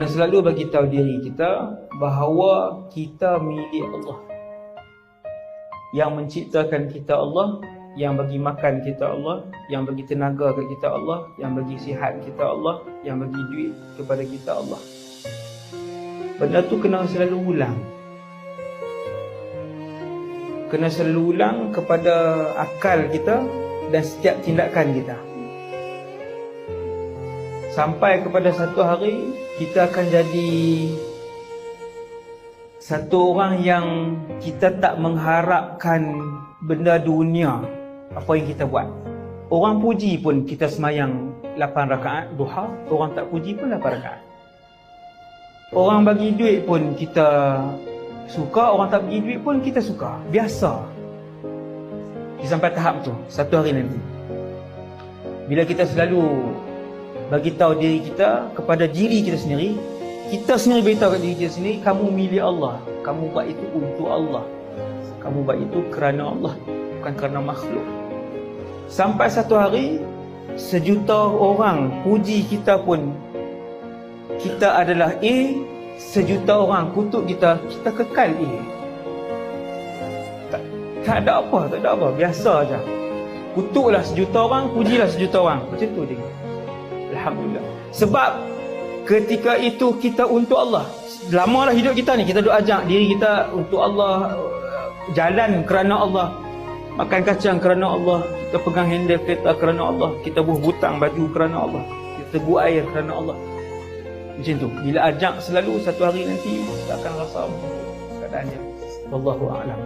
Selalu bagi tahu diri kita bahawa kita milik Allah. Yang menciptakan kita Allah, yang bagi makan kita Allah, yang bagi tenaga ke kita Allah, yang bagi sihat kita Allah, yang bagi duit kepada kita Allah. Benda tu kena selalu ulang. Kena selalu ulang kepada akal kita dan setiap tindakan kita. Sampai kepada satu hari kita akan jadi satu orang yang kita tak mengharapkan benda dunia apa yang kita buat. Orang puji pun kita semayang 8 rakaat duha, orang tak puji pun 8 rakaat. Orang bagi duit pun kita suka, orang tak bagi duit pun kita suka. Biasa. Sampai tahap tu, satu hari nanti. Bila kita selalu bagi tahu diri kita kepada diri kita sendiri, kita sendiri beritahu kepada diri kita sendiri, kamu milik Allah, kamu buat itu untuk Allah, kamu buat itu kerana Allah, bukan kerana makhluk. Sampai satu hari 1,000,000 orang puji kita pun kita adalah A, 1,000,000 orang kutuk kita, kita kekal A. Tak ada apa, biasa aja. Kutuklah 1,000,000 orang, pujilah 1,000,000 orang, macam tu dia. Alhamdulillah. Sebab ketika itu kita untuk Allah. Lamalah hidup kita ni, kita duk ajak diri kita untuk Allah, jalan kerana Allah, makan kacang kerana Allah, kita pegang handle kereta kerana Allah, kita buh butang baju kerana Allah, kita buh air kerana Allah. Macam tu. Bila ajak selalu, satu hari nanti kita akan rasa keadaannya. Wallahu a'lam.